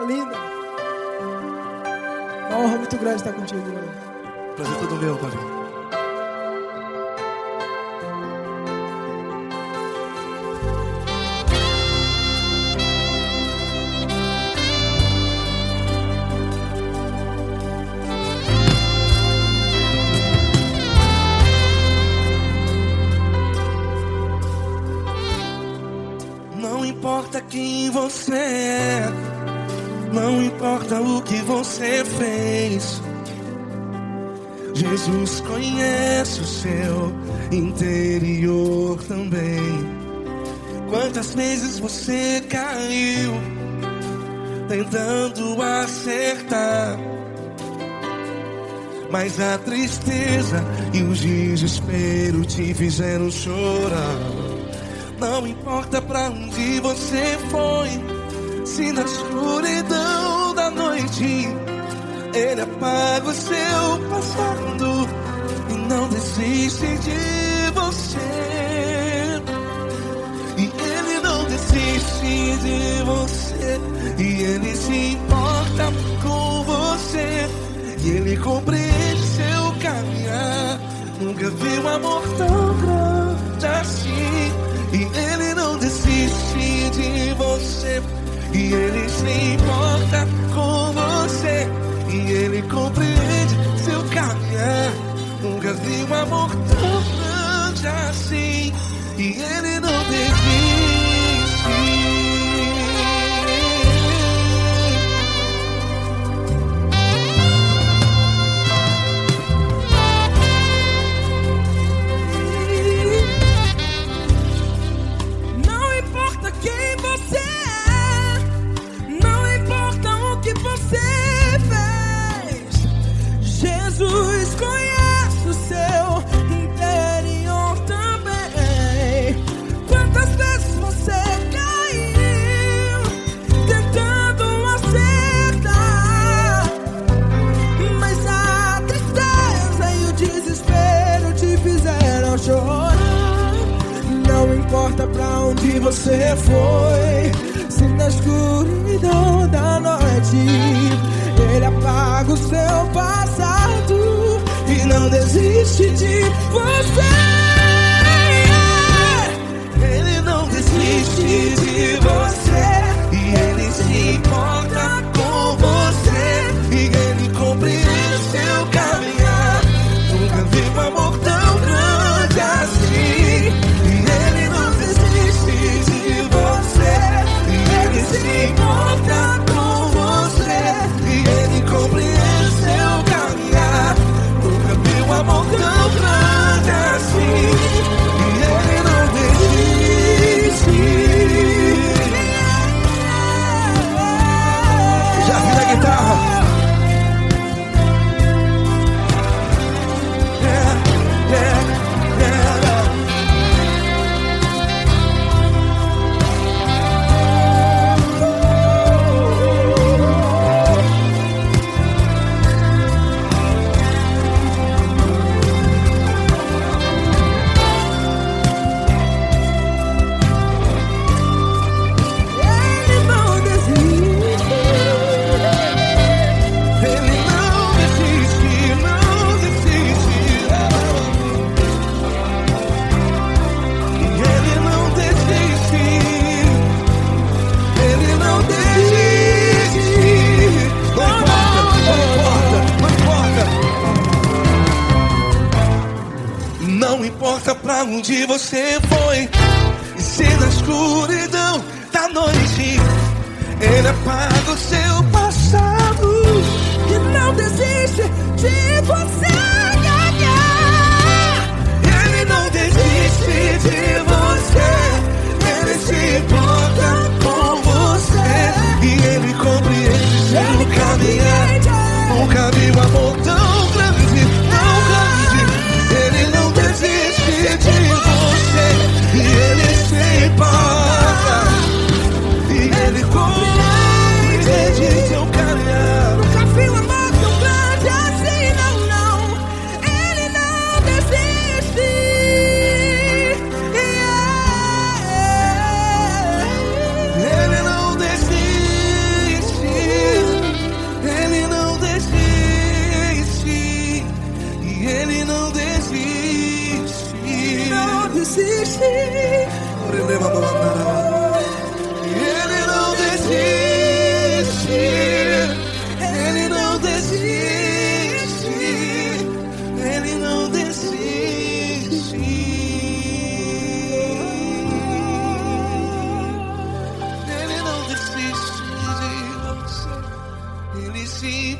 linda. Uma honra muito grande estar contigo hoje. Prazer todo meu, Paulinho. Não importa quem você é, não importa o que você fez, Jesus conhece o seu interior também. Quantas vezes você caiu tentando acertar, mas a tristeza e o desespero te fizeram chorar. Não importa pra onde você foi, se na escuridão da noite Ele apaga o seu passado e não desiste de você. E Ele não desiste de você, e Ele se importa com você, e Ele compreende seu caminhar. Nunca vi um amor tão grande assim. E Ele não desiste de você, e Ele se importa com você, e Ele compreende seu caminhar. Nunca vi um amor tão grande assim. E Ele não desiste. Jesus conhece o seu interior também. Quantas vezes você caiu tentando acertar, mas a tristeza e o desespero te fizeram chorar. Não importa pra onde você foi, se na escuridão da noite Ele apaga o seu passado e não desiste de você. Ele não desiste de você, e Ele se importa com você, e Ele compreende seu caminhar. Nunca vi um amor tão grande assim. E Ele não desiste de você, e Ele se importa com você, e Ele compreende seu caminhar. Nunca vi um amor tão grande assim. E Ele não desiste. Já vi na guitarra. Não importa pra onde você foi, e se na escuridão da noite Ele apaga o seu passado E não desiste de você. Ele não desiste de você, Ele se importa com você, e Ele compreende seu caminhar. Nunca vi um amor tão grande, tão grande. Ele não desiste de você, e Ele se importa, e Ele compreende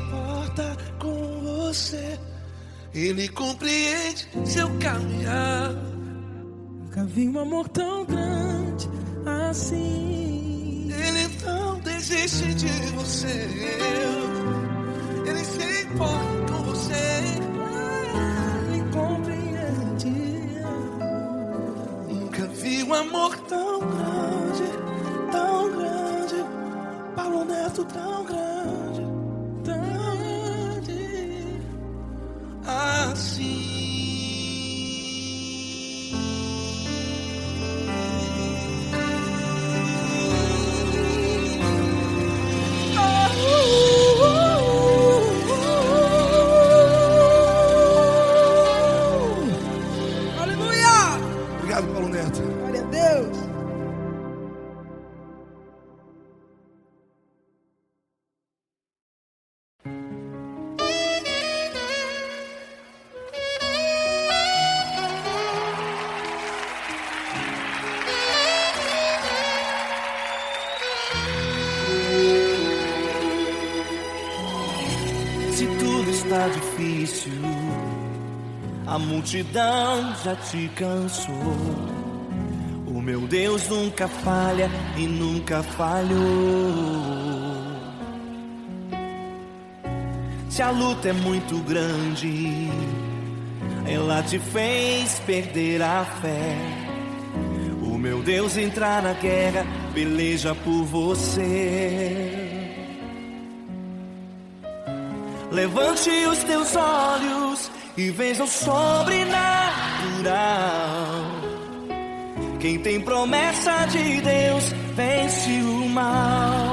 importa com você. Ele compreende seu caminhar. Nunca vi um amor tão grande assim. Ele não desiste de você. Ele se importa com você. Ele compreende. Nunca vi um amor tão grande, tão grande. Paulo Neto tão grande, Tão grande. assim. Aleluia! Obrigado, Paulo Neto. Glória a Deus. Se tudo está difícil, a multidão já te cansou. O meu Deus nunca falha e nunca falhou. Se a luta é muito grande, ela te fez perder a fé. O meu Deus entrar na guerra, peleja por você. Levante os teus olhos e veja o sobrenatural. Quem tem promessa de Deus vence o mal.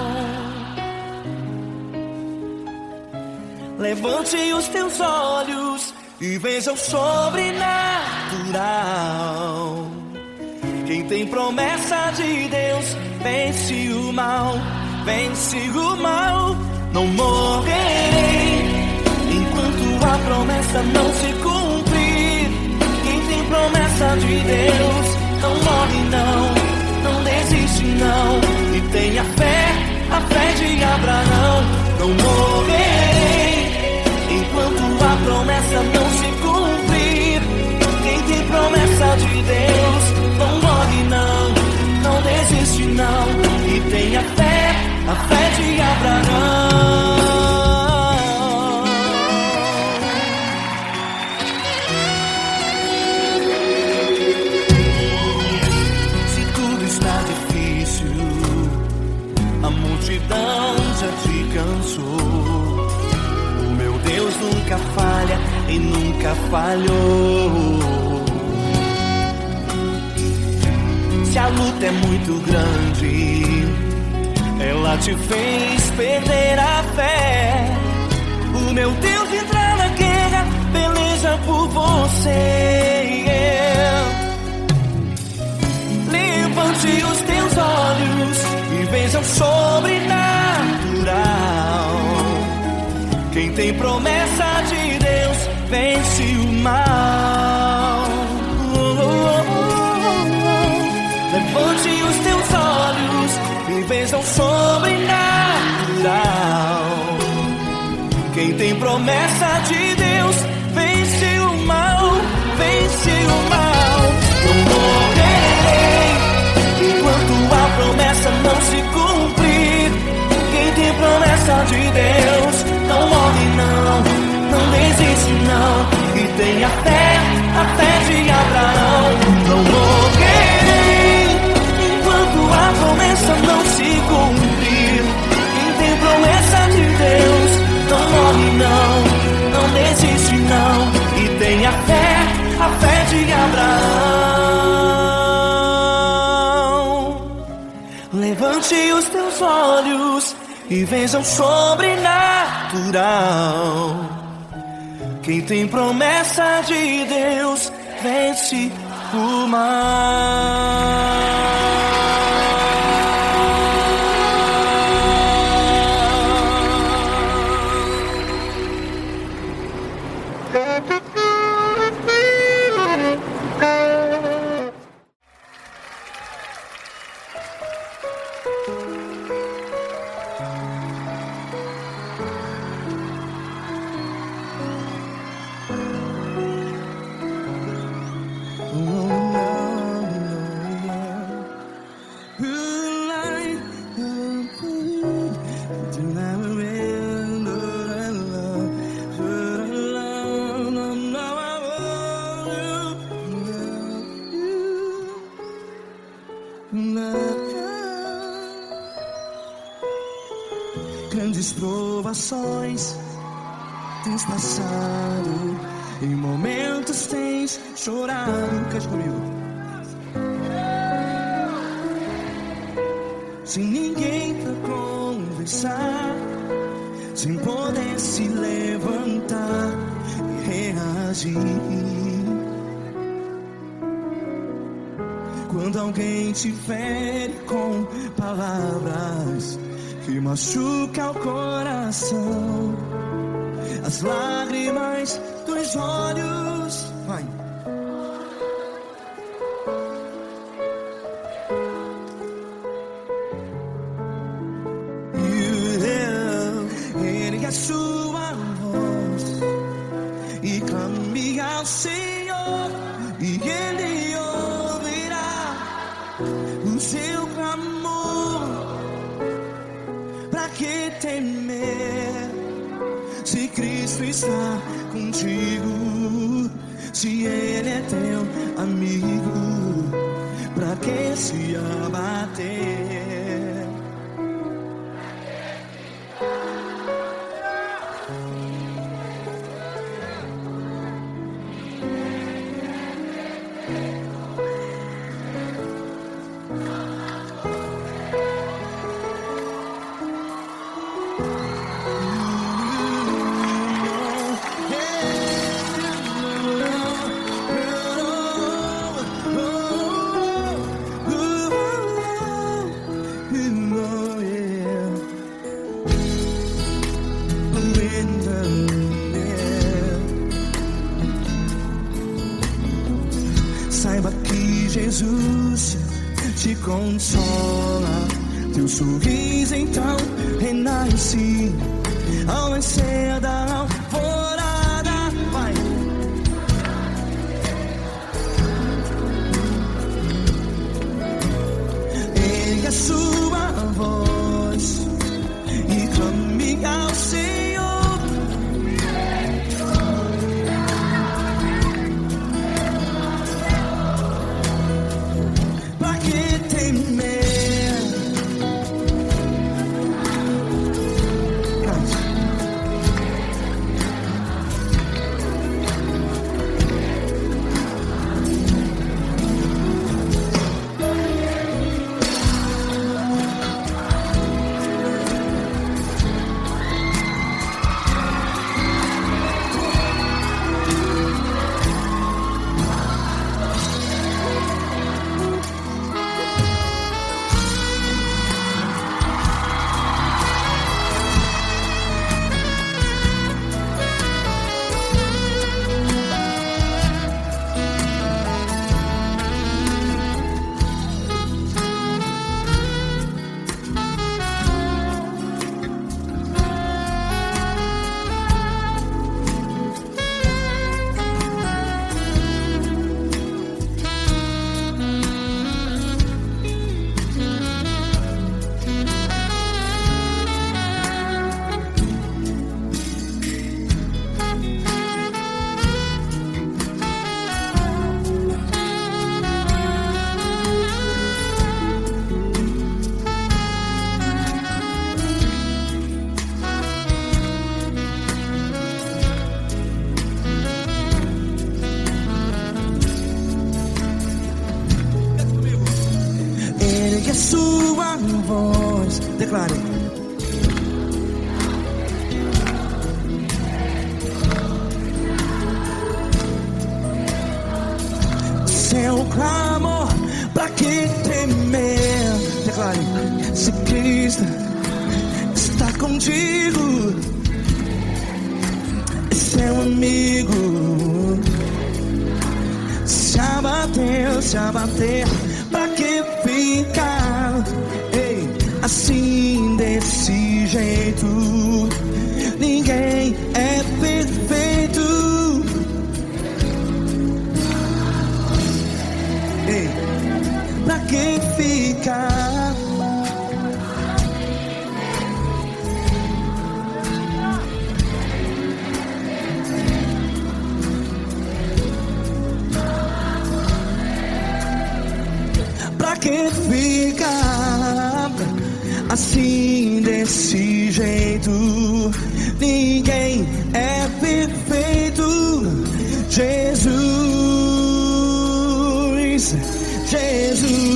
Levante os teus olhos e veja o sobrenatural. Quem tem promessa de Deus vence o mal, vence o mal. Não morrerei enquanto a promessa não se cumprir. Quem tem promessa de Deus não morre não desiste não. E tenha fé, a fé de Abraão. Não morrerei enquanto a promessa não se cumprir. Quem tem promessa de Deus não morre não desiste não. E tenha fé, a fé de Abraão. Se tudo está difícil, a multidão já te cansou. O meu Deus nunca falha e nunca falhou. Se a luta é muito grande, ela te fez perder a fé. O meu Deus entrar na guerra, peleja por você. Levante os teus olhos e veja o sobrenatural. Quem tem promessa de Deus vence o mal. Levante os teus olhos e veja o sobrenatural. Quem tem promessa de Deus vence o mal, vence o mal. Não morrerei enquanto a promessa não se cumprir. Quem tem promessa de Deus não morre não desiste não. E tenha fé, a fé de Abraão. Não morrerei enquanto a promessa não se cumprir. Quem tem promessa de Deus não morre não desiste não. E tenha fé, a fé de Abraão. Levante os teus olhos e veja o sobrenatural. Quem tem promessa de Deus vence o mal. grandes provações tens passado, em momentos tens chorado. Cante comigo. Sem ninguém pra conversar, sem poder se levantar e reagir. Quando alguém te fere com palavras que machucam o coração, as lágrimas dos olhos, vai. Ergue a sua voz e clame ao Senhor, e Ele ouvirá o seu clamor. Pra que temer, se Cristo está contigo? Se Ele é teu amigo, pra que se abater? Saiba que Jesus te consola, teu sorriso então renasce ao nascer da alvorada. Vai. Ergue a sua voz e clame ao Senhor. Ergue a sua voz, declare. Seu clamor, pra que temer? Declare. Se Cristo está contigo, é seu amigo. Se abater, pra que ficar assim desse jeito? Ninguém é perfeito. Pra que ficar? Pra que ficar assim assim desse jeito. Ninguém é perfeito. Jesus, Jesus.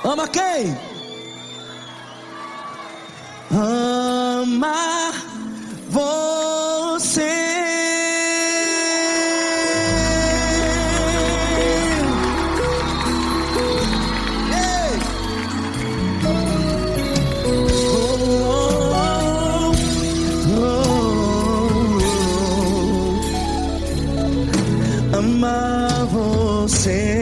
Ama quem? Ama você. Ei! Amar você.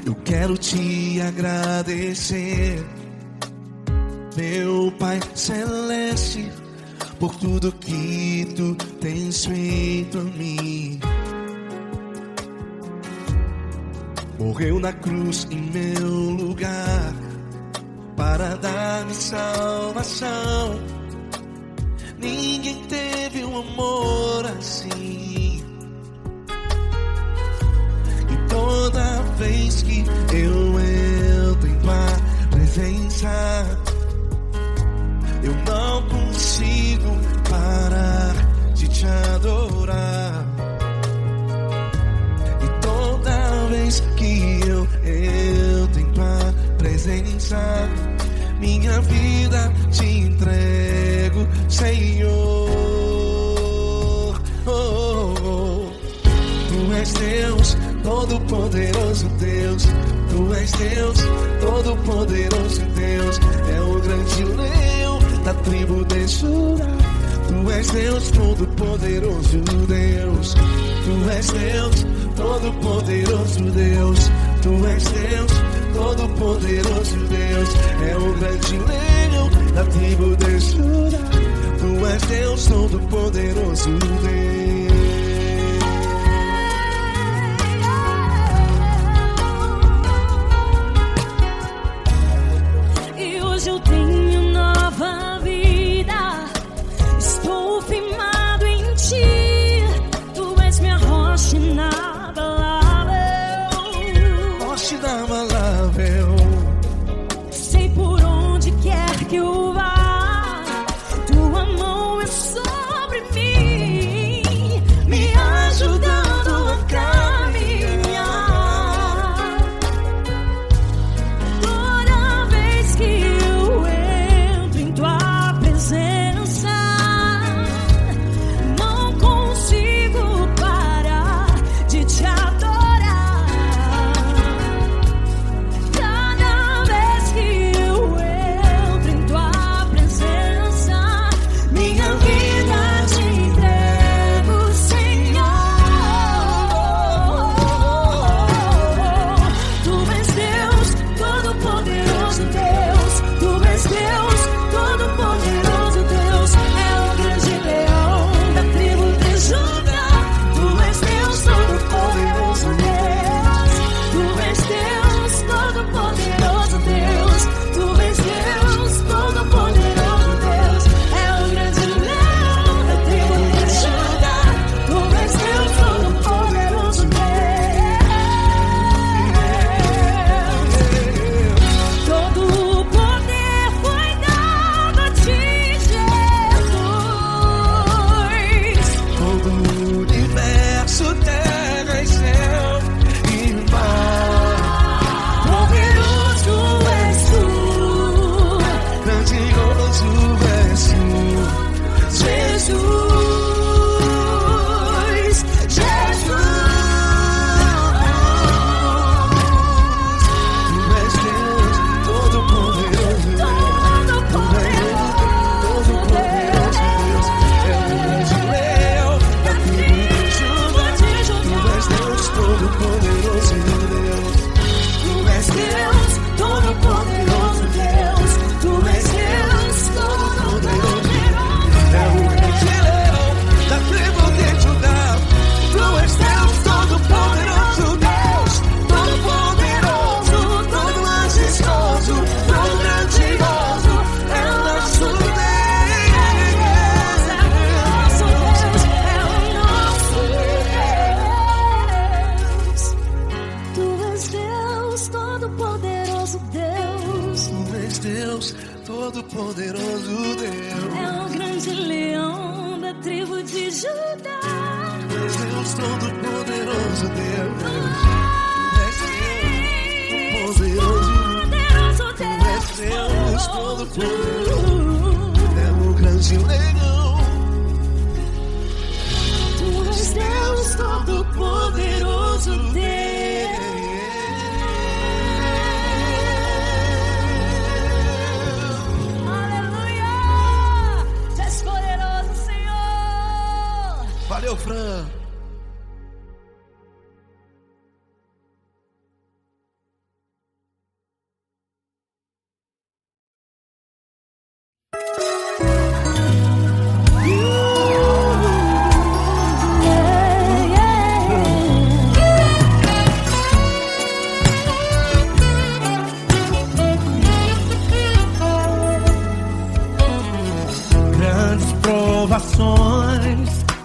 Eu quero te agradecer, meu Pai Celeste, por tudo que tu tens feito a mim. Morreu na cruz em meu lugar para dar-me salvação. Ninguém teve um amor assim. E toda vez que eu entro em tua presença, eu não consigo parar de te adorar. E toda vez que eu entro em tua presença, minha vida te entrego, Senhor. Tu és Deus, Todo-Poderoso Deus. Tu és Deus, Todo-Poderoso Deus. É o grande leão da tribo de Judá. Tu és Deus, Todo-Poderoso Deus. Tu és Deus, Todo-Poderoso Deus. Tu és Deus, Todo-Poderoso Deus. É o grande leão da tribo de Judá. Tu és Deus, Todo-Poderoso Deus. Eu tenho nova vida, estou firmado em ti. Tu és minha rocha inabalável. Rocha inabalável. Sei por onde quer que eu vá, tua mão é sobre mim. Deus, todo-poderoso Deus. É o grande leão da tribo de Judá. Deus, todo-poderoso Deus. Deus, todo-poderoso, é o grande leão. Tu és Deus todo-poderoso, Deus. Aleluia! Tu és poderoso, Senhor. Valeu, Fran.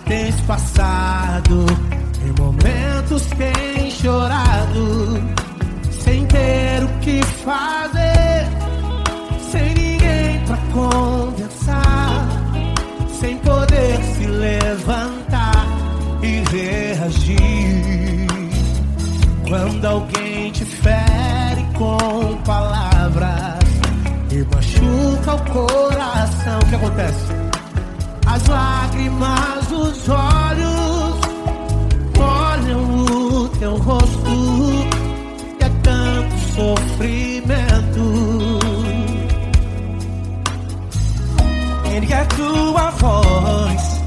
Tens passado, em momentos tens chorado, sem ter o que fazer, sem ninguém pra conversar, sem poder se levantar e reagir. Quando alguém te fere com palavras e machuca o coração, o que acontece? As lágrimas dos olhos molham o teu rosto, e é tanto sofrimento. Ergue a tua voz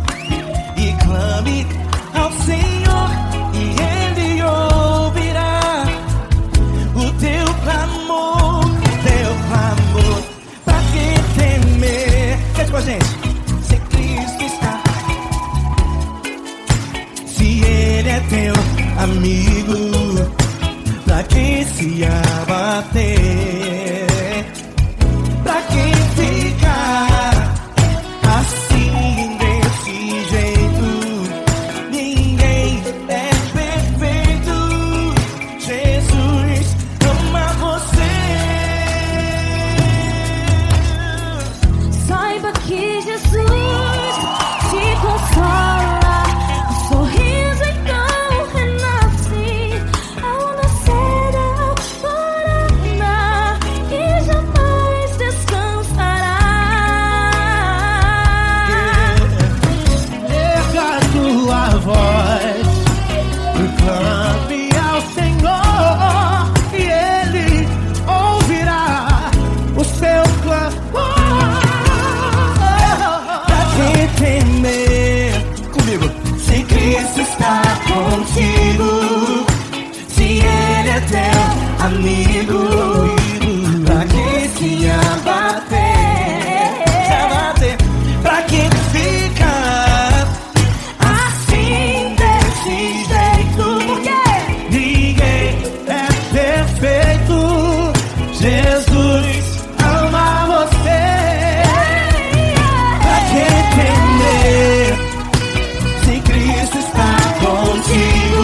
e clame ao Senhor, e Ele ouvirá o teu clamor, pra que temer? Cante com a gente. Ele é teu amigo, pra que se abater? Pra que ficar assim desse jeito? Ninguém é perfeito. Jesus ama você. Saiba que Jesus te consola. Amigo, pra que se abater, pra que ficar assim desse jeito? Porque ninguém é perfeito. Jesus ama você. Pra que temer, se Cristo está contigo?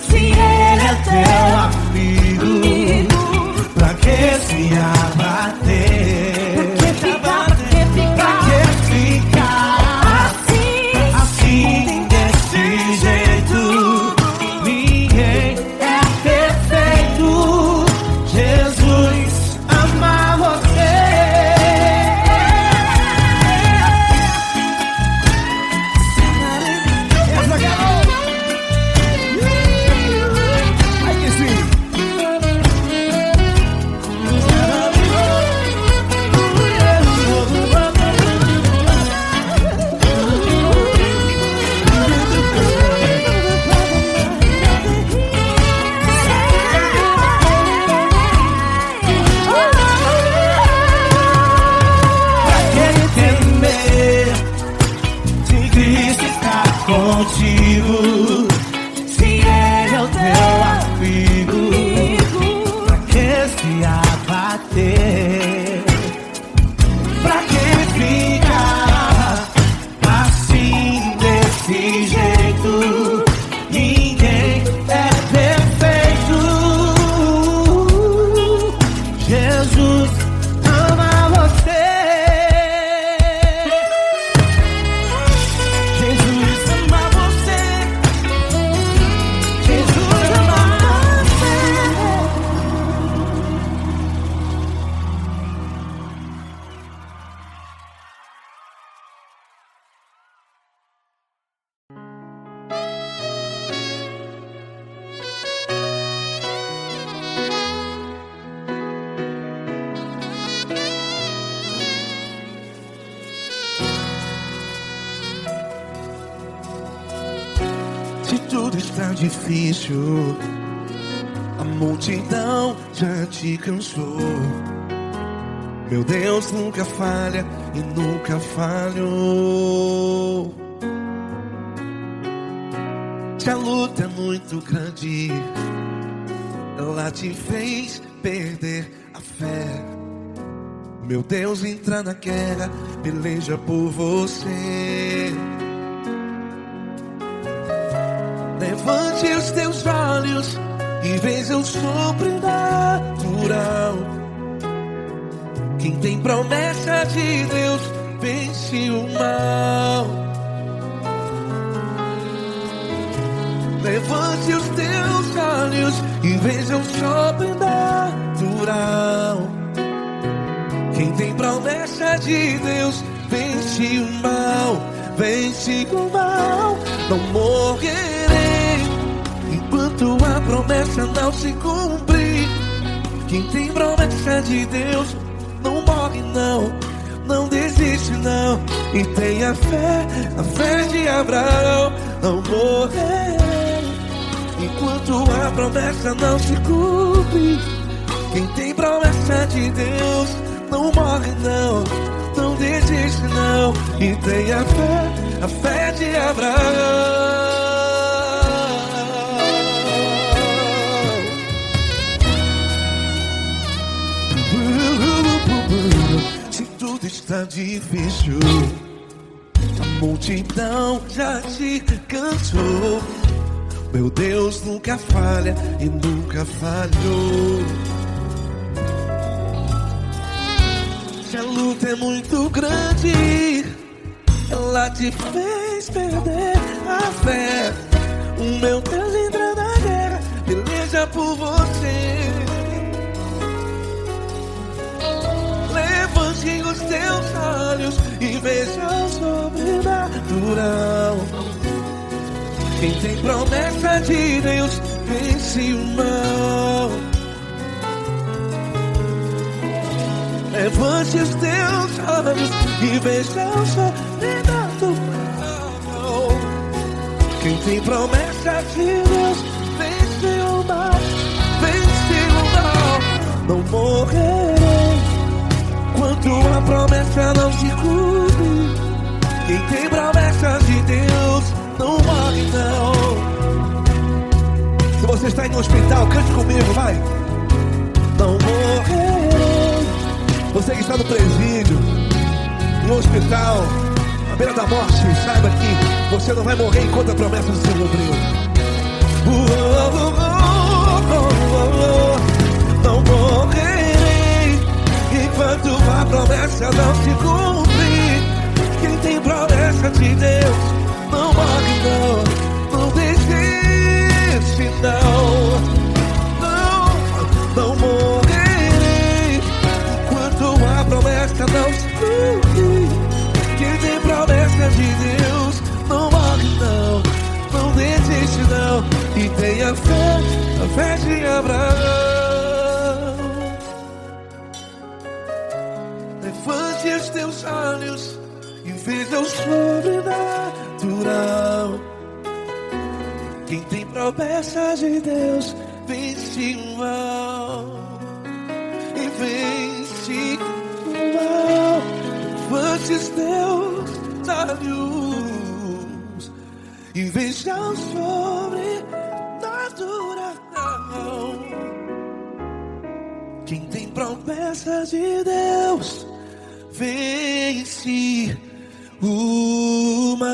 Se Ele é teu amigo, pra que se abater? Pra que ficar assim desse jeito? Ninguém é perfeito. Jesus ama você. Contigo, se Ele é o teu amigo, pra que se abater? Pra que ficar assim desse jeito? Ninguém é perfeito. Jesus difícil, a multidão já te cansou. Meu Deus nunca falha e nunca falhou. Se a luta é muito grande, ela te fez perder a fé. Meu Deus entra na guerra, peleja por você. Levante os teus olhos e veja o sobrenatural. Quem tem promessa de Deus vence o mal. Levante os teus olhos e veja o sobrenatural. Quem tem promessa de Deus vence o mal, vence o mal. Não morrerei enquanto a promessa não se cumprir. Quem tem promessa de Deus não morre não, não desiste não. E tenha fé, a fé de Abraão. Não morrerei enquanto a promessa não se cumpre. Quem tem promessa de Deus não morre não, não desiste não. E tenha fé, a fé de Abraão. Se tudo está difícil, a multidão já te cansou. Meu Deus nunca falha e nunca falhou. Se a luta é muito grande, ela te fez perder a fé. O meu Deus entra na guerra, peleja por você. Levante os teus olhos e veja o sobrenatural. Quem tem promessa de Deus vence o mal. Levante os teus olhos e veja o sobrenatural. Quem tem promessa de Deus vence o mal, vence o mal. Não morrerei enquanto a promessa não se cumpre. Quem tem promessa de Deus não morre não. Se você está em um hospital, cante comigo, vai. Não morrerei. Você que está no presídio, no hospital, à beira da morte, saiba que você não vai morrer enquanto a promessa não se cumpriu. Não morrerei enquanto a promessa não se cumprir. Quem tem promessa de Deus não morre não, não desiste não. Não morrerei enquanto a promessa não se cumprir. Quem tem promessa de Deus não morre não, não desiste não. E tenha fé, a fé de Abraão. Levante os teus olhos e veja o sobrenatural. Quem tem promessa de Deus vence o mal, e vence o mal. Levante os teus olhos e veja o sobrenatural. Quem tem promessa de Deus vence o mal.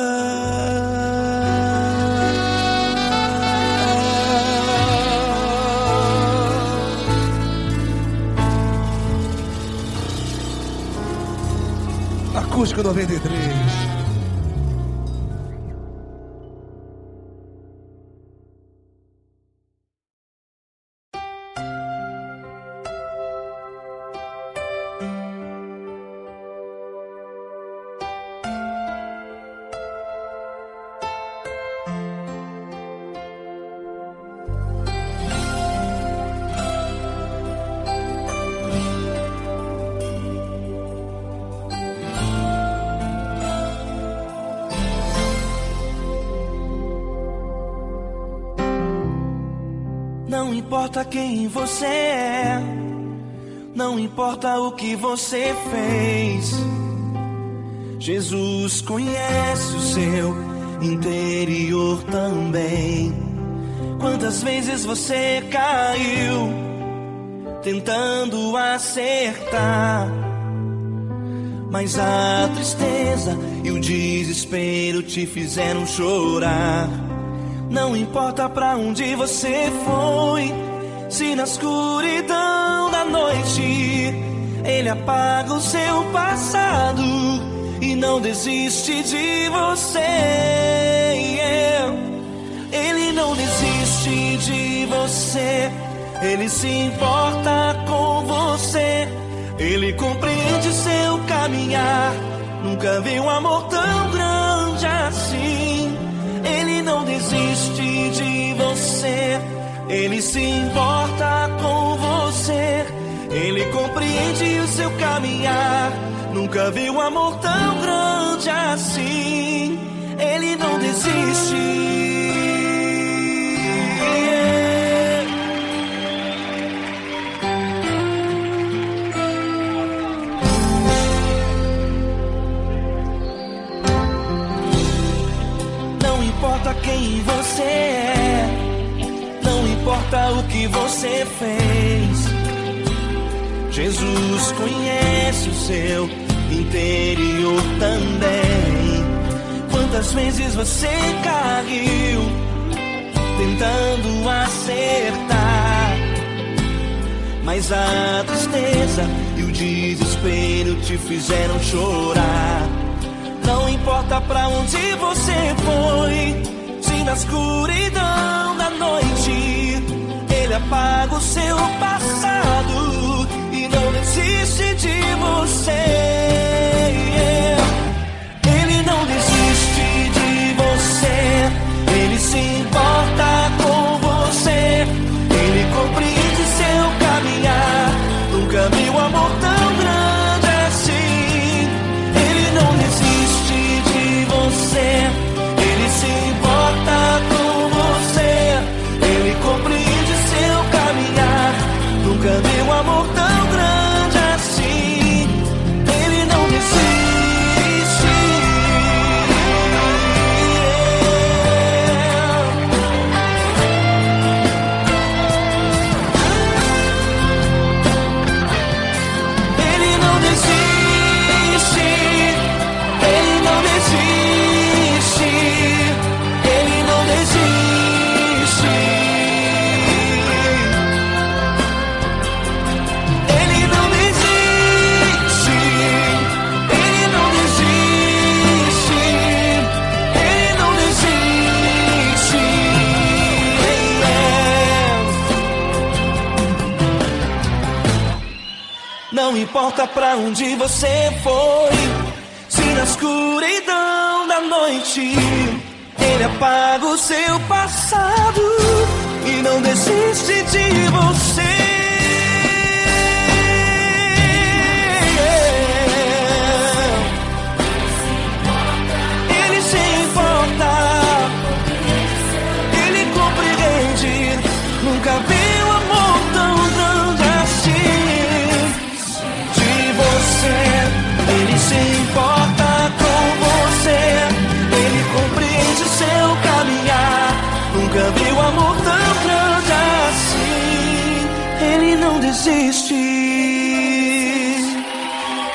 Acústico 93. importa quem você é, não importa o que você fez, Jesus conhece o seu interior também. Quantas vezes você caiu tentando acertar, mas a tristeza e o desespero te fizeram chorar. Não importa pra onde você foi, se na escuridão da noite Ele apaga o seu passado e não desiste de você. Ele não desiste de você, Ele se importa com você, Ele compreende seu caminhar. Nunca vi um amor tão grande assim. Ele não desiste de você, Ele se importa com você, Ele compreende o seu caminhar. Nunca vi um amor tão grande assim. Ele não desiste. Não importa quem você é, não importa o que você fez, Jesus conhece o seu interior também. Quantas vezes você caiu tentando acertar, mas a tristeza e o desespero te fizeram chorar. Não importa pra onde você foi, se na escuridão da noite Ele apaga o seu passado e não desiste de você. Ele não desiste de você, Ele se importa com você, Ele compreende seu caminhar. Nunca vi um amor tão grande assim. Ele não desiste de você, Ele se importa com você, Ele compreende seu caminhar. Nunca vi um amor tão grande assim. Ele não desiste. Ele não desiste. Ele não desiste. Ele não desiste. Ele não desiste. Ele não desiste. Ele não desiste. Não importa pra onde você foi, se na escuridão da noite Ele apaga o seu passado e não desiste de você. Ele se importa, Ele compreende. Nunca vi um amor tão grande assim. De você, Ele se importa com você, Ele compreende seu caminhar. Nunca vi um amor tão grande assim. Ele não desiste,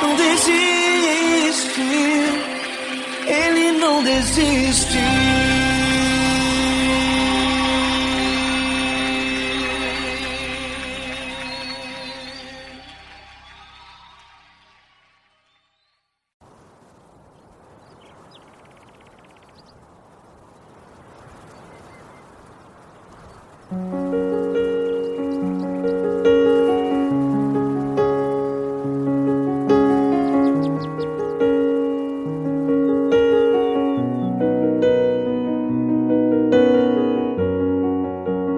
não desiste. Ele não desiste.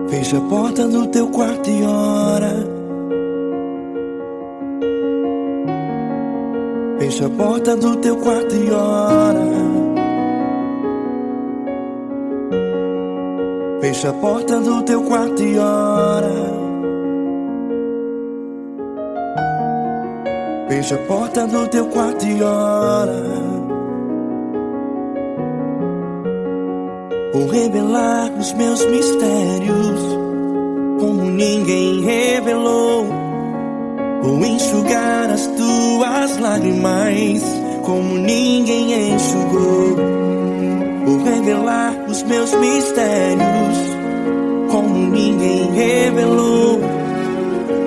Fecha a porta do teu quarto e ora. Fecha a porta do teu quarto e ora. Fecha a porta do teu quarto e ora. Fecha a porta do teu quarto e ora. Vou revelar os meus mistérios como ninguém revelou. Vou enxugar as tuas lágrimas como ninguém enxugou. Vou revelar os meus mistérios como ninguém revelou.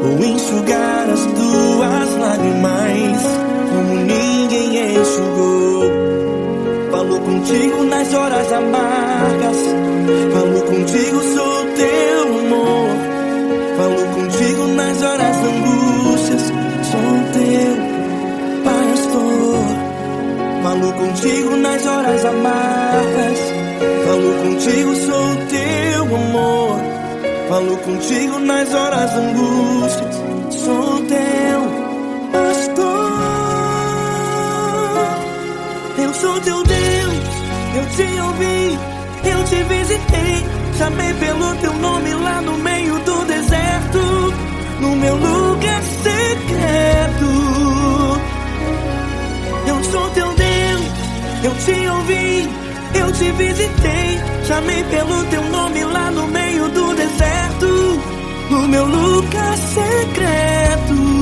Vou enxugar as tuas lágrimas como ninguém enxugou. Falo contigo nas horas amargas, falo contigo, sou teu amor. Falo contigo nas horas da angústias, sou teu pastor. Falo contigo nas horas amargas, falo contigo, sou teu amor. Falo contigo nas horas da angústias, sou teu pastor. Eu sou teu Deus, eu te ouvi, eu te visitei. Chamei pelo teu nome lá no meio do deserto, no meu lugar secreto. Eu sou teu Deus, eu te ouvi, eu te visitei. Chamei pelo teu nome lá no meio do deserto, no meu lugar secreto.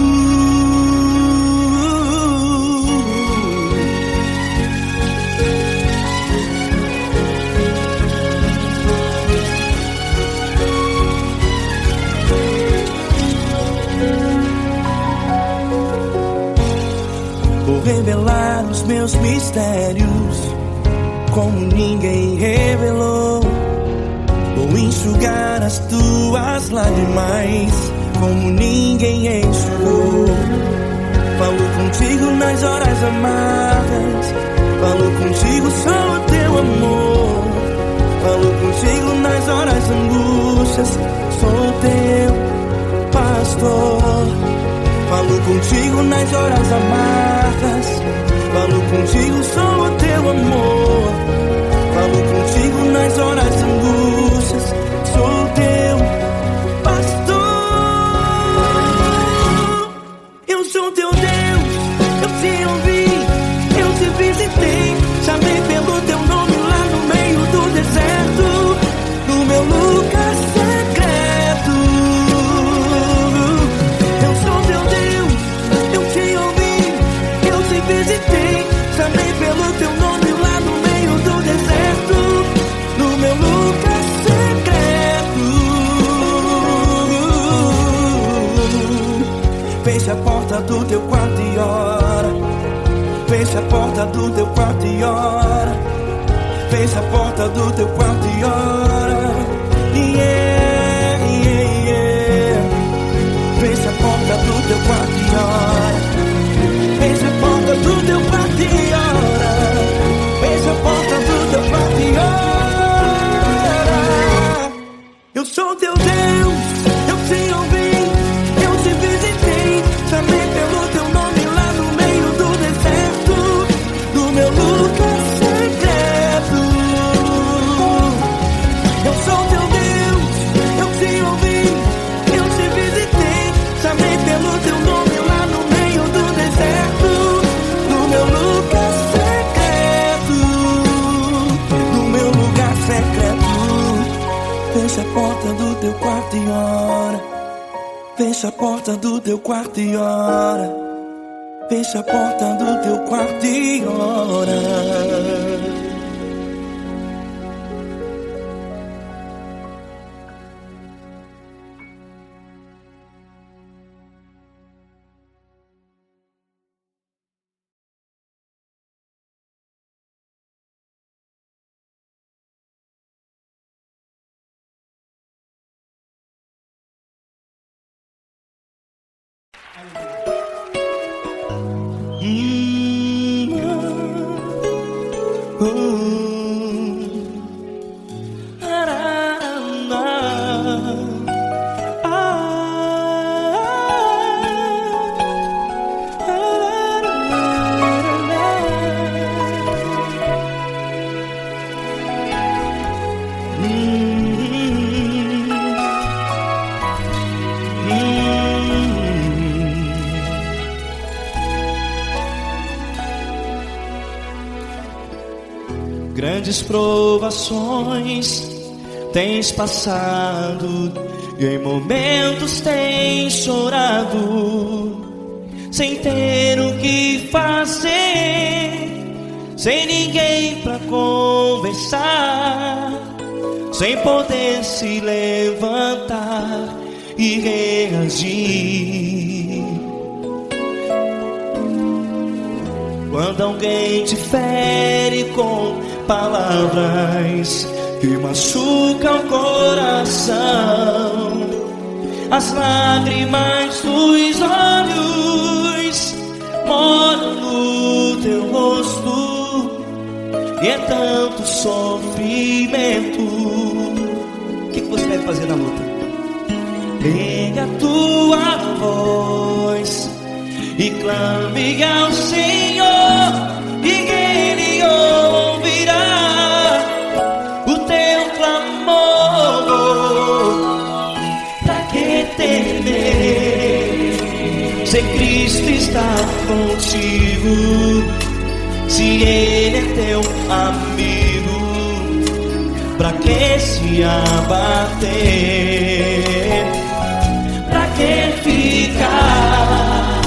Vou revelar os meus mistérios como ninguém revelou. Vou enxugar as tuas lágrimas como ninguém enxugou. Falo contigo nas horas amargas, falo contigo, sou teu amor. Falo contigo nas horas angústias, sou teu pastor. Falo contigo nas horas amargas, falo contigo, sou o teu amor. Falo contigo nas horas angústias, sou teu pastor. Eu sou teu Deus, eu te ouvi, eu te visitei. Chamei pelo teu nome lá no meio do deserto, no meu lugar secreto. Eu sou teu Deus, eu te ouvi, eu te visitei. Chamei pelo teu nome lá no meio do deserto, no meu lugar secreto. Fecha a porta do teu quarto e ora. Fecha a porta do teu quarto e ora. Fecha a porta do teu quarto e ora. Yeah, yeah, yeah. Fecha a porta do teu quarto e ora. Fecha a porta do teu quarto e ora. Fecha a porta do teu quarto e ora. Eu sou teu Deus, eu te ouvi, eu te visitei. Chamei pelo teu nome lá no meio do deserto, no meu lugar secreto. Eu sou teu Deus, eu te ouvi, eu te visitei. Chamei pelo teu nome lá no meio do deserto, no meu lugar secreto, no meu lugar secreto. Fecha a porta do teu quarto e ora. Fecha a porta do teu quarto e ora. Fecha a porta do teu quarto e ora. grandes provações tens passado, e em momentos tens chorado, sem ter o que fazer, sem ninguém pra conversar, sem poder se levantar e reagir. Quando alguém te fere com palavras que machucam o coração, as lágrimas dos olhos moram no teu rosto, e é tanto sofrimento. O que você deve fazer na luta? Pega a tua voz e clame ao Senhor, e Ele ouvirá o teu clamor. Pra que temer, se Cristo está contigo, se Ele é teu amigo? Pra que se abater? Pra que ficar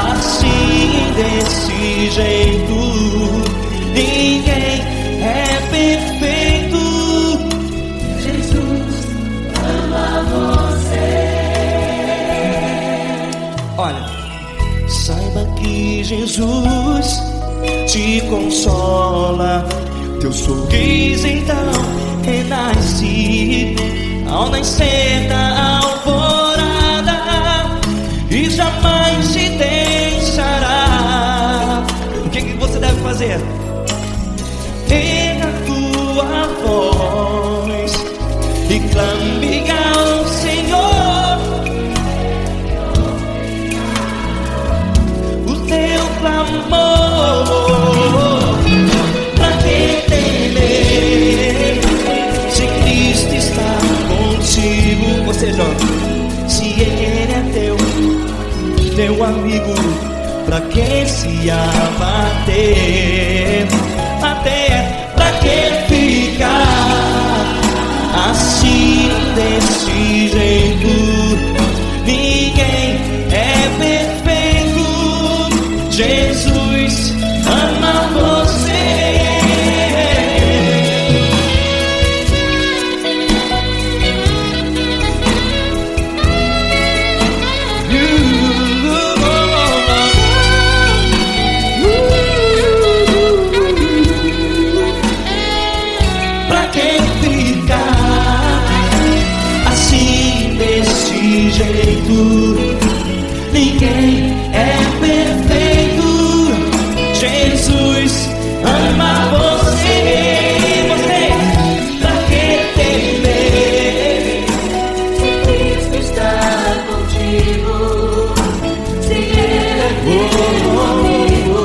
assim, desse jeito? Ninguém é perfeito. Jesus ama você. Olha, saiba que Jesus te consola, teu sorriso então renasce ao nascer da alvorada, e jamais te deixará. O que você deve fazer? Pega a tua voz e clame ao Senhor, o teu clamor. Pra que temer, se Cristo está contigo? Ou seja, se Ele é teu amigo, pra que se abater? Até pra que ficar assim, desse jeito? Ninguém é perfeito. Jesus ama você. Ninguém é perfeito. Jesus ama você. Você, pra que temer, se Cristo está contigo, se Ele é teu amigo?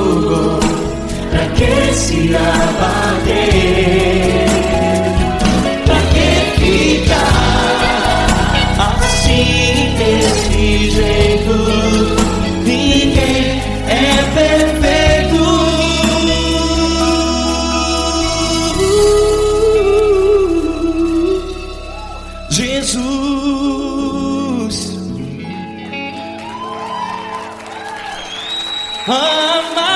Pra que se abater? Pra que ficar assim, desse jeito? Ninguém é perfeito. Jesus ama você.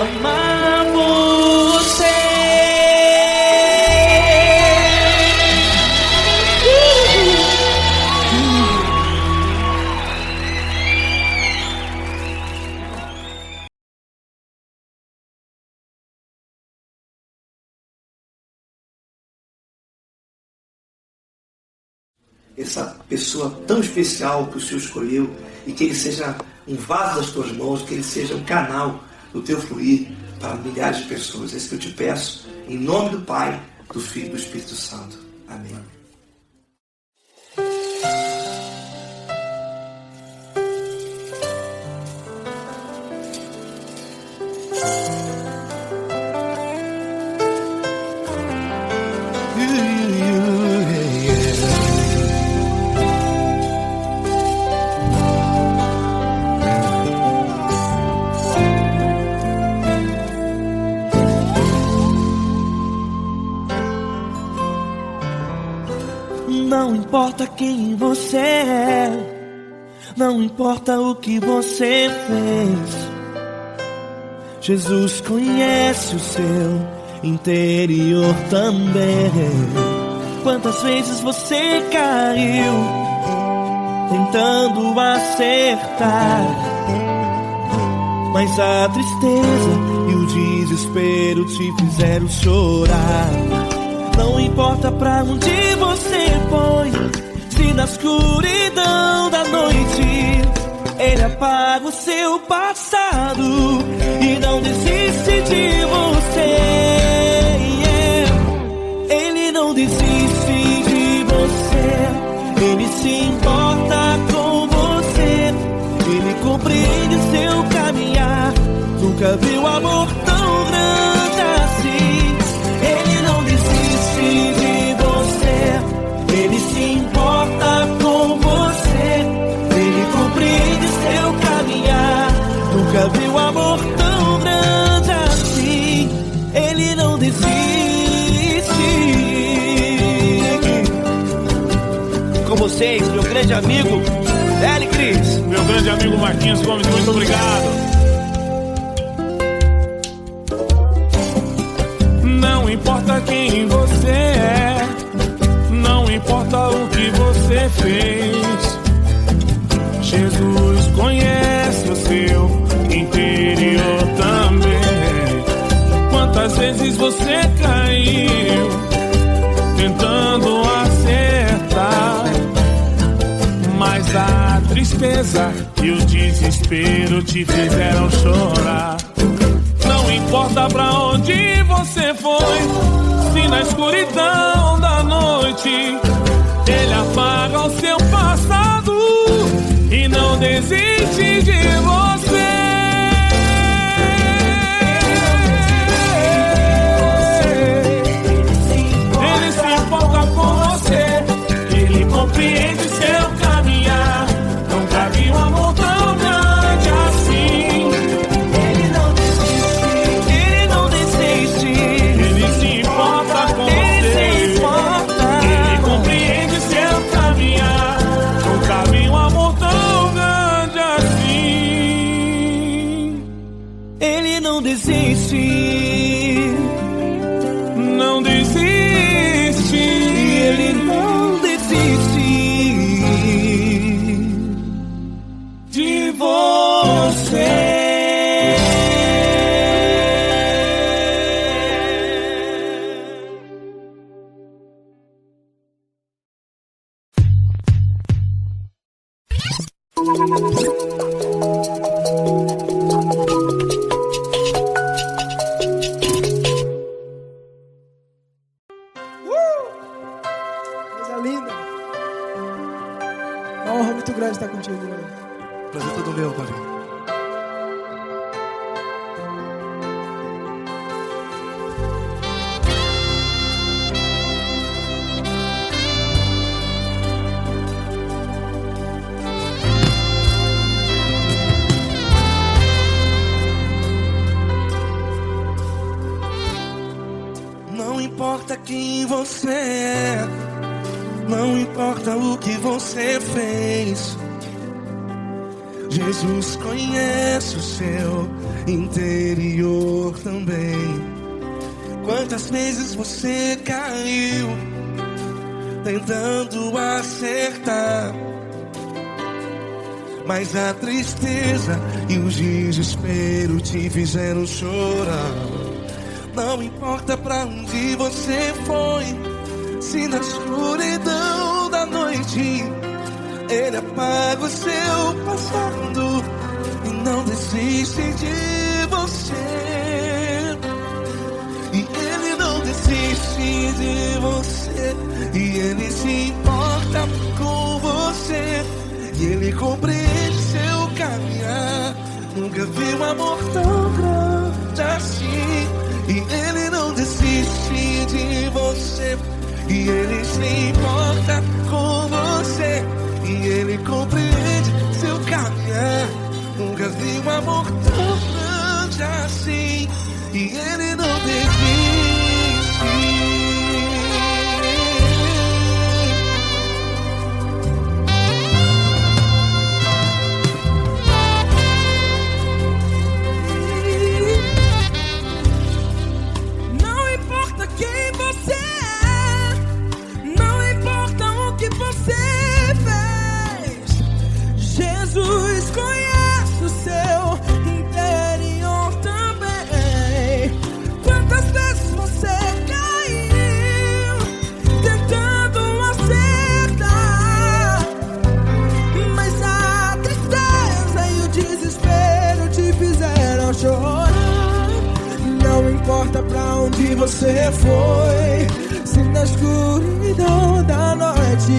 Amar você. Essa pessoa tão especial que o Senhor escolheu, e que Ele seja um vaso das tuas mãos, que Ele seja um canal do teu fluir para milhares de pessoas. É isso que eu te peço, em nome do Pai, do Filho e do Espírito Santo. Amém. Não importa quem você é, não importa o que você fez, Jesus conhece o seu interior também. Quantas vezes você caiu tentando acertar, mas a tristeza e o desespero te fizeram chorar. Não importa pra onde você foi, se na escuridão da noite Ele apaga o seu passado e não desiste de você. Ele não desiste de você, Ele se importa com você, Ele compreende seu caminhar. Nunca viu amor tão grande assim. Ele não desiste de você, Ele se importa com você, Ele compreende seu caminhar. Nunca viu amor tão grande assim. Ele não desiste. Com vocês, meu grande amigo L. Cris, meu grande amigo Marquinhos Gomes, muito obrigado. Não importa quem você é, não importa o que você fez, Jesus conhece o seu interior também. Quantas vezes você caiu tentando acertar, mas a tristeza e o desespero te fizeram chorar. Não importa pra onde você foi, se na escuridão da noite Ele apaga o seu passado e não desiste de você. Ele se importa com você, Ele compreende seu caminhar. Nunca vi um amor tão grande assim. Não desiste, não desiste, Ele não desiste de você. Linda. Uma honra muito grande estar contigo, mano. Prazer todo meu, Paulinho. Não importa quem você é, não importa o que você fez, Jesus conhece o seu interior também. Quantas vezes você caiu tentando acertar, mas a tristeza e o desespero te fizeram chorar. Não importa pra onde você foi, se na escuridão da noite Ele apaga o seu passado e não desiste de você. E Ele não desiste desiste de você, e Ele se importa com você, e Ele compreende seu caminhar. Nunca vi um amor tão grande assim, e Ele não desiste de você, e Ele se importa com você, e Ele compreende seu caminhar. Nunca vi um amor tão grande assim, e Ele não desiste. Não importa quem você é, não importa o que você fez, Jesus conhece o seu interior também. Quantas vezes você caiu tentando acertar, mas a tristeza e o desespero te fizeram chorar. Não importa pra onde você foi, se na escuridão da noite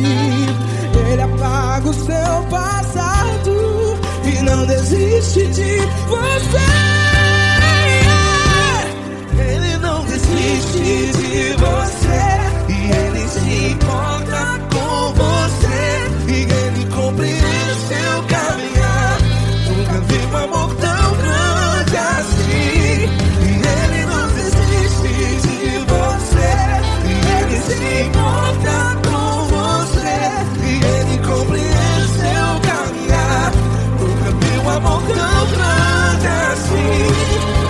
Ele apaga o seu passado e não desiste de você. Ele não desiste de você, e Ele se importa com você, e Ele compreende seu caminhar. Nunca vi um amor tão grande assim, e Ele não desiste de você, e Ele se importa com você, e Ele compreende seu caminhar. Nunca vi um amor tão grande assim,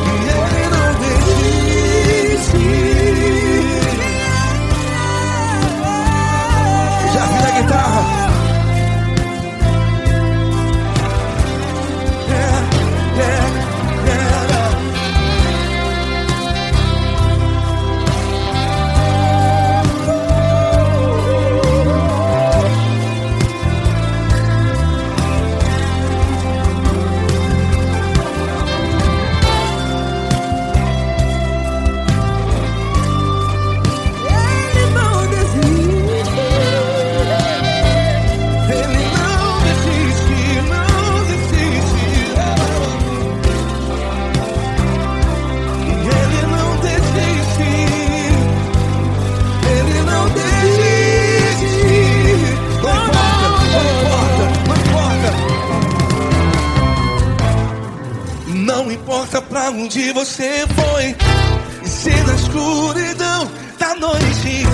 e Ele não desiste. Já vi a guitarra. Não importa pra onde você foi, e se na escuridão da noite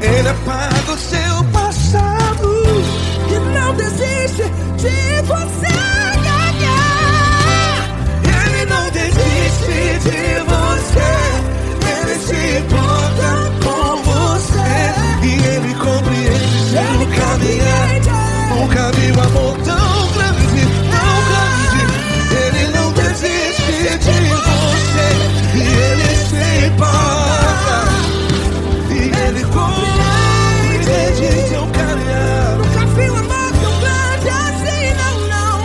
Ele apaga o seu passado E não desiste de você ganhar. Ele não desiste de você, Ele se importa com você, e Ele compreende seu caminhar. Nunca vi um amor tão grande, tão grande. Ele não desiste de você, e Ele se importa, e Ele compreende seu caminhar. Nunca vi um amor tão grande assim, não, não.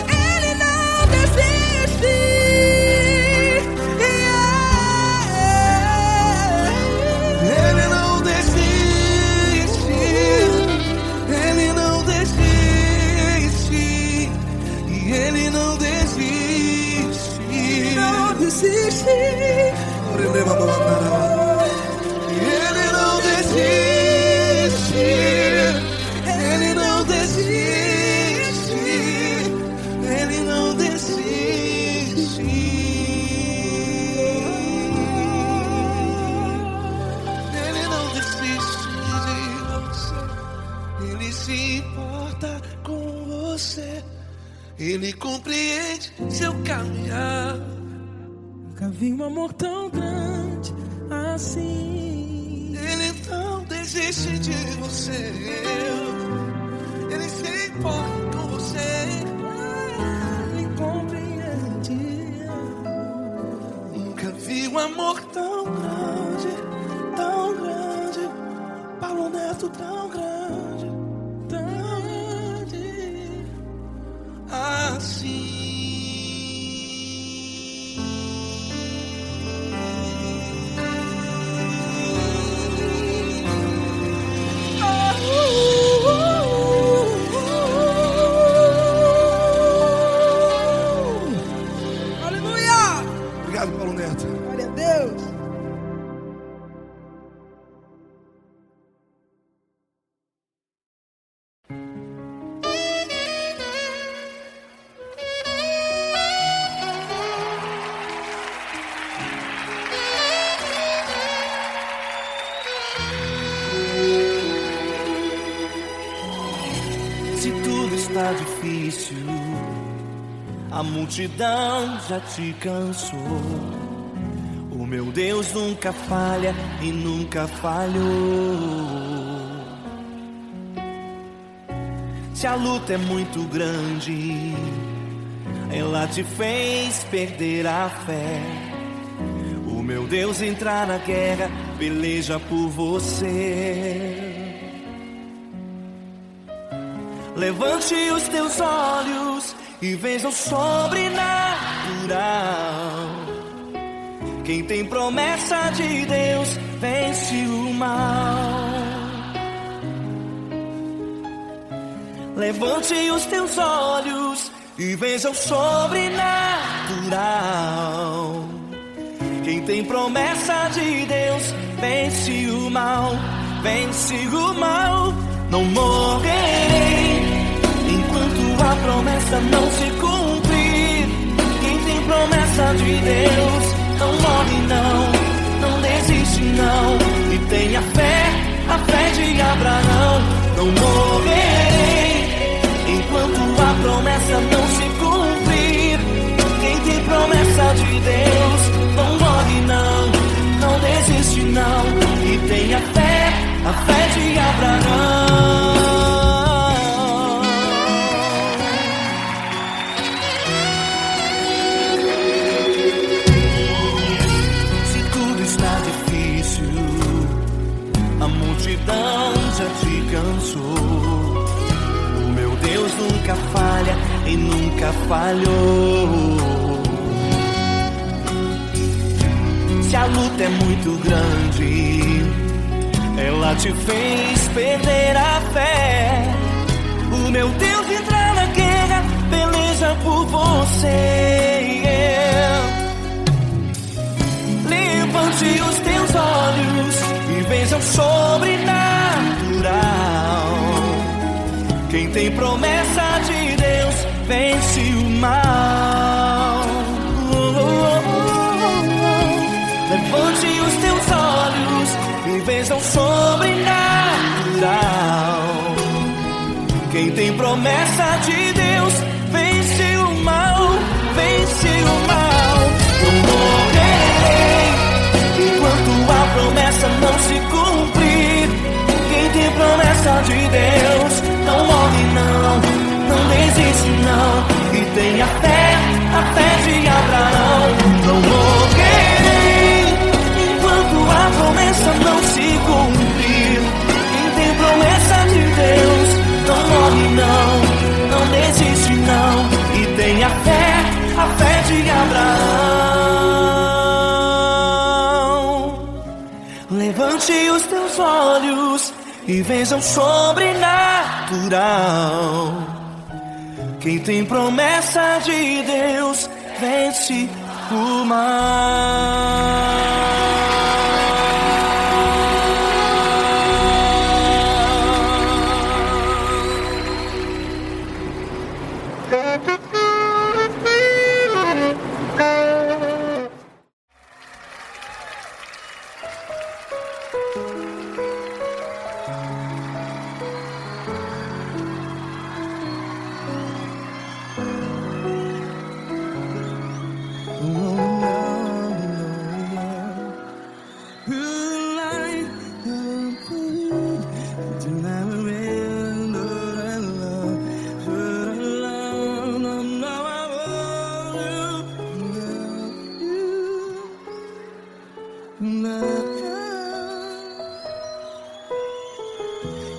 Ele não desiste. Ele não desiste, Ele não desiste, e Ele não desiste. Não desiste. Ele não desiste, Ele não desiste, Ele não desiste. Ele não desiste de você, Ele se importa com você, Ele compreende seu caminhar. Nunca vi um amor tão grande assim. Ele não desiste de você, Ele se importa com você, Ele compreende. nunca vi um amor tão grande, Paulo Neto tão grande, assim. está difícil, a multidão já te cansou. O meu Deus nunca falha e nunca falhou. Se a luta é muito grande, ela te fez perder a fé. O meu Deus entrar na guerra, peleja por você. Levante os teus olhos e veja o sobrenatural. Quem tem promessa de Deus vence o mal. Levante os teus olhos e veja o sobrenatural. Quem tem promessa de Deus vence o mal, vence o mal. Não morrerei enquanto a promessa não se cumprir. Quem tem promessa de Deus não morre não desiste não. E tenha fé, a fé de Abraão. Não morrerei enquanto a promessa não se cumprir. Quem tem promessa de Deus não morre não desiste não. E tenha fé, a fé de Abraão. Se tudo está difícil, a multidão já te cansou. O meu Deus nunca falha e nunca falhou. Se a luta é muito grande, ela te fez perder a fé. O meu Deus entrar na guerra, peleja por você. Levante os teus olhos e veja o sobrenatural. Quem tem promessa de Deus vence o mal. Levante os teus olhos e veja o sobrenatural. Quem tem promessa de Deus vence o mal, vence o mal. Não morrerei enquanto a promessa não se cumprir. Quem tem promessa de Deus não morre não desiste não. E tenha fé, a fé de Abraão. Não morrerei enquanto a promessa não se cumprir. Quem tem promessa de Deus não morre não desiste não. E tenha fé, a fé de Abraão. Levante os teus olhos e veja o sobrenatural. Quem tem promessa de Deus vence o mal.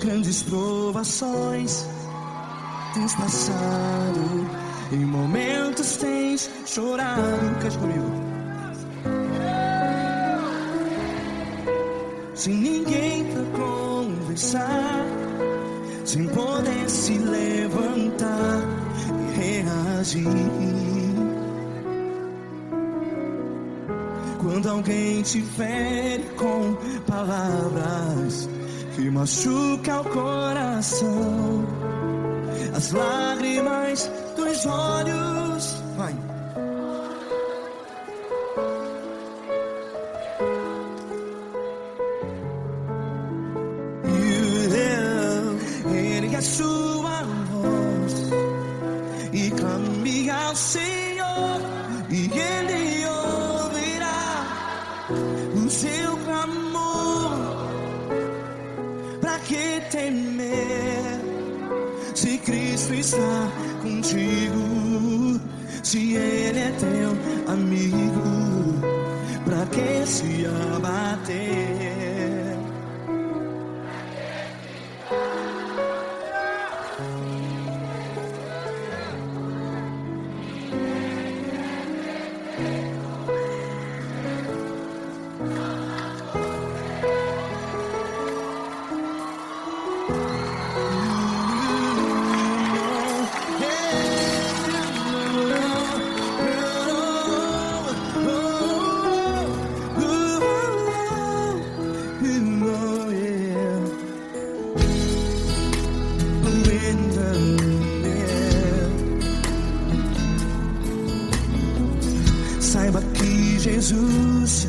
Grandes provações tens passado, em momentos tens chorado. Cante comigo. Sem ninguém pra conversar, sem poder se levantar e reagir. Quando alguém te fere com palavras que machuca o coração, as lágrimas dos olhos, vai. Ele é sua voz o seu clamor. Pra que temer se Cristo está contigo? Se Ele é teu amigo, pra que se abater? Saiba que Jesus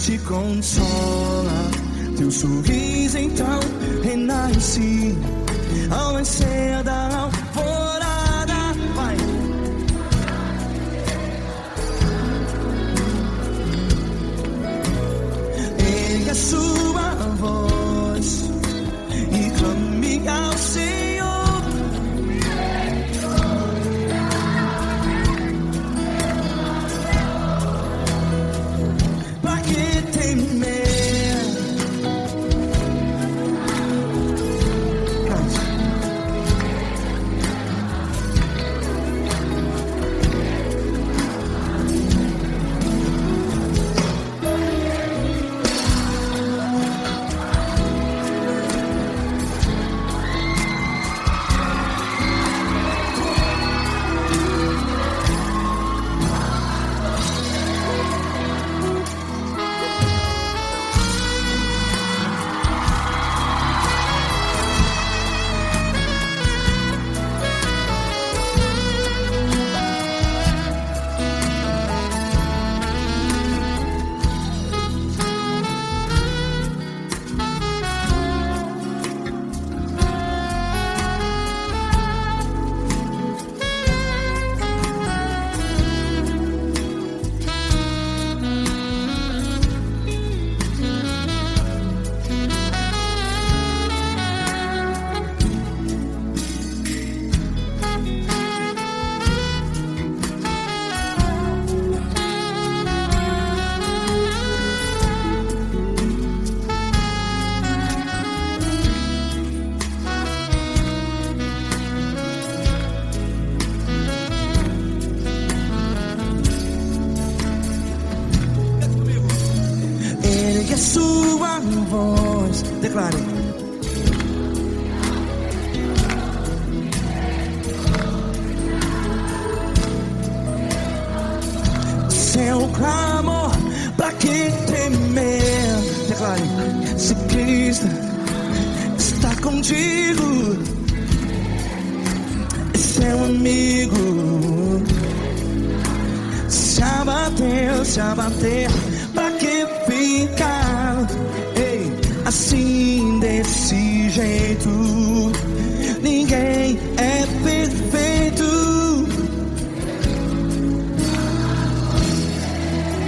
te consola, teu sorriso então renasce ao nascer da alvorada. Vai. Ergue a sua voz e clame ao Senhor. Pra que temer? Ergue a sua voz, declare. Seu clamor, pra que temer? Declare. Se Cristo está contigo, é seu amigo. Se abater, pra que ficar, ei, assim desse jeito? Ninguém é perfeito.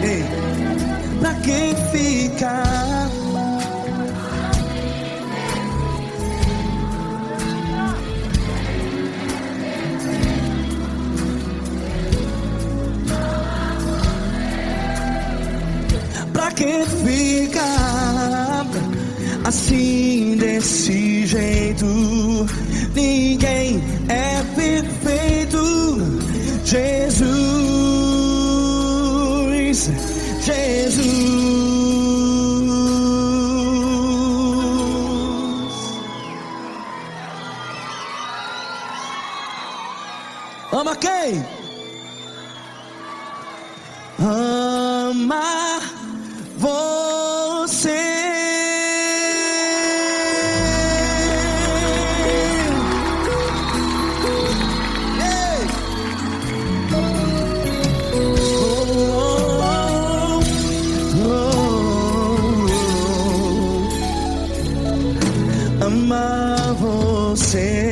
Ei, pra que ficar? Pra que ficar assim desse jeito? Ninguém é perfeito. Jesus, Jesus. Ama quem? Ama você. Ei. Ama você.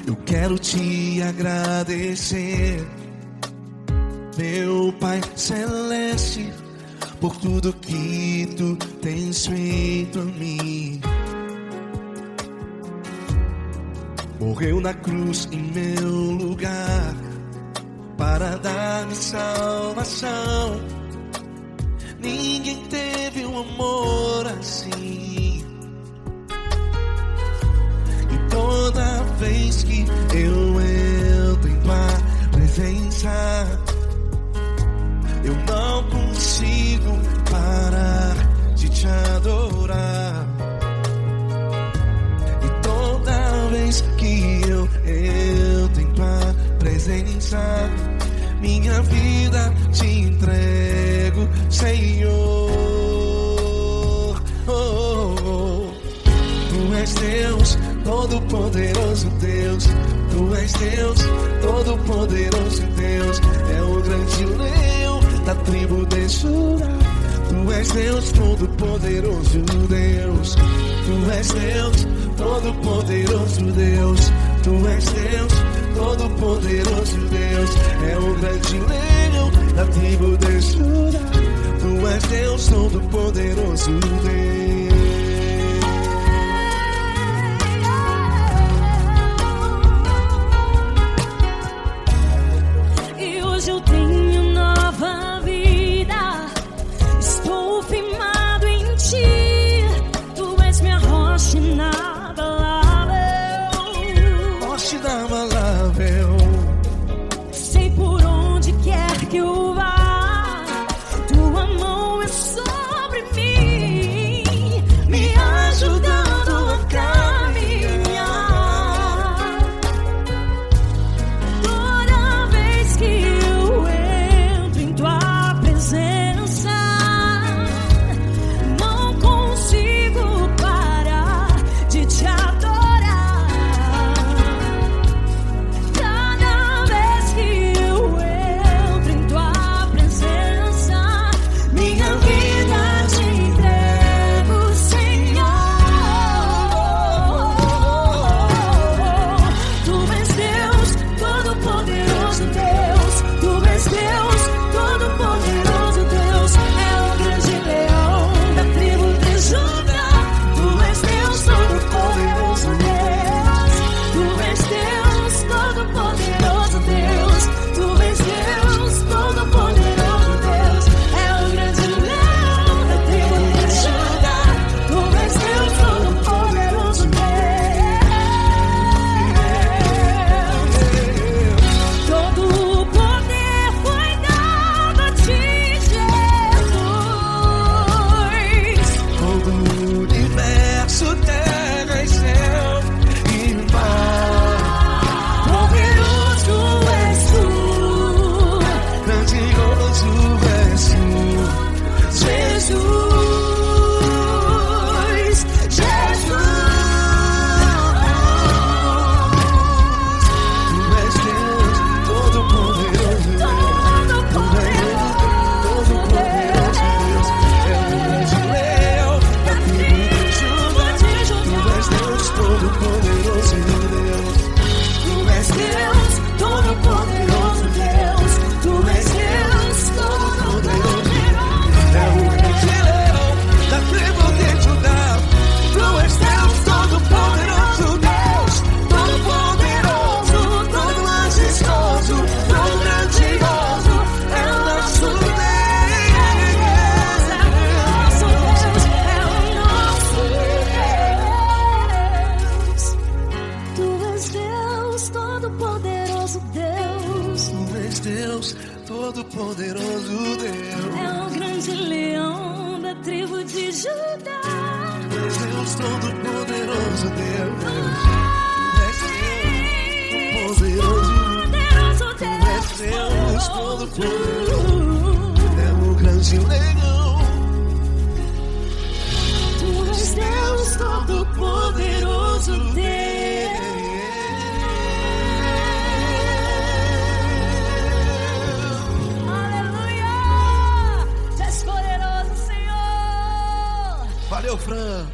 Eu quero te agradecer, meu Pai Celeste, por tudo que tu tens feito a mim. Morreu na cruz em meu lugar para dar-me salvação. Ninguém teve um amor assim. E toda vez que eu entro em tua presença, eu não consigo parar de te adorar. E toda vez que eu entro em tua presença, minha vida te entrego, Senhor. Oh, oh, oh. Tu és Deus, Todo-Poderoso Deus. Tu és Deus, Todo-Poderoso Deus. É o grande leão da tribo de Judá. Tu és Deus, Todo-Poderoso Deus. Tu és Deus, Todo-Poderoso Deus. Tu és Deus, Todo-Poderoso Deus. É o grande leão da tribo de Judá. Tu és Deus, Todo-Poderoso Deus. E hoje eu tenho nova vida. Estou firmado em ti. Tu és minha rocha inabalável. Rocha inabalável. Sei por onde quer que eu vá, tua mão é sobre mim, me ajudando a caminhar. Toda vez que eu entro em tua presença, não consigo parar de te adorar. Cada vez que eu entro em tua presença, minha vida te entrego, Senhor. Tu és Deus, Todo-Poderoso Deus. Tu és Deus, Todo-Poderoso Deus. É o grande leão da tribo de Judá. Tu és Deus, Todo-Poderoso Deus. Tu és Deus, Todo-Poderoso Deus. Tu és Deus, Todo-Poderoso Deus. É o grande leão da tribo de Judá. Tu és Deus, Todo-Poderoso Deus. Todo o poder foi dado a ti, Jesus. Todo o universo, terra e céu e mar. Poderoso és tu, Grandioso és tu, Jesus. Jesus. Tu és Deus, Todo-Poderoso Deus. Tu és Deus, Todo-Poderoso Deus. É o grande leão da tribo de Judá. Tu és Deus, Todo-Poderoso Deus. Tu és Deus, Todo-Poderoso Deus. Tu és Deus, Todo-Poderoso Deus. É o grande leão da tribo de Judá. Tu és Deus, Todo-Poderoso Deus. Todo-Poderoso, todo majestoso, todo grandioso. É o nosso Deus. Tu és Deus, Todo-Poderoso Deus. Tu és Deus, Todo-Poderoso Deus. É o grande leão da tribo de Judá. Tu és Deus, Todo-Poderoso Deus. Tu és Deus, Todo-Poderoso. Tu és Deus, Todo-Poderoso. É o grande leão. Tu és Deus, Todo-Poderoso Deus. Aleluia! Tu és poderoso, Senhor. Valeu, Fran.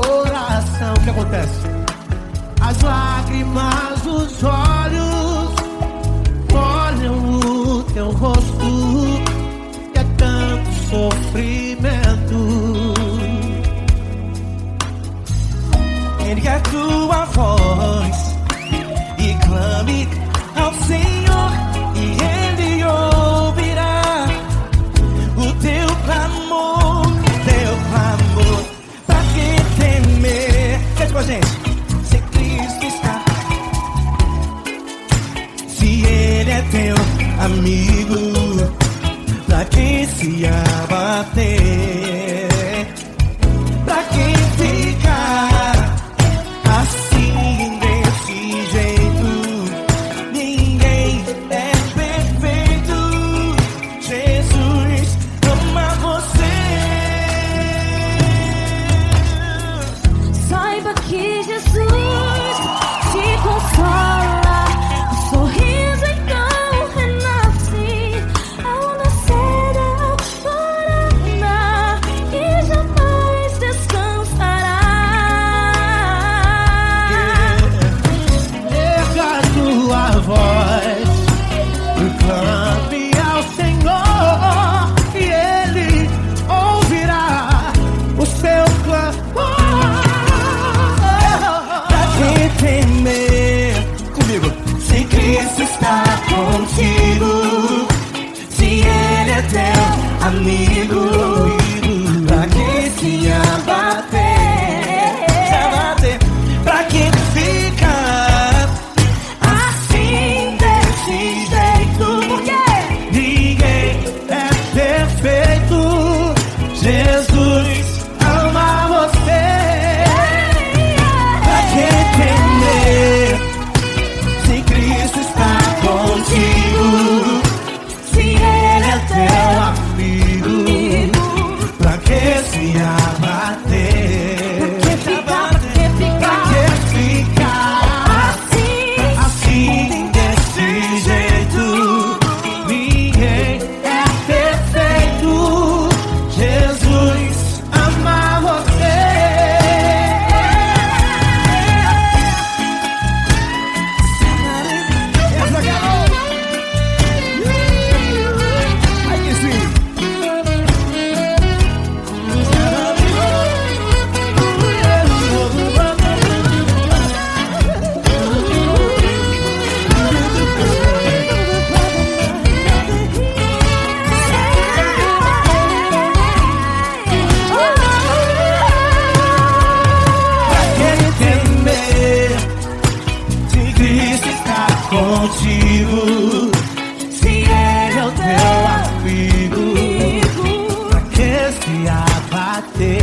coração. O que acontece? As lágrimas dos olhos molham o teu rosto, e é tanto sofrimento. Ergue a tua voz e clame ao Senhor, e Ele ouvirá o teu clamor, pra que temer? Cante com a gente. Se Cristo está, se Ele é teu amigo, pra que se abater? Pra que ficar assim desse jeito? Ninguém é perfeito. Jesus ama você. Saiba que Jesus te consola, o sorriso então renasce ao nascer da aurora e jamais descansará. Erga a tua voz e clame ao Senhor, e Ele ouvirá o seu clamor. Pra que temer? Comigo. Se Cristo está contigo, se Ele é teu amigo, pra que se abater? Pra que ficar assim desse jeito? Porque ninguém é perfeito. Jesus ama você. Pra que temer? Se Cristo está contigo, se Ele é teu amigo, pra que se abater? Pra que ficar assim desse jeito? Ninguém é perfeito. Jesus ama você. Aí que sim. Pra que temer? Se Cristo está contigo, se Ele é o teu amigo, pra que se abater?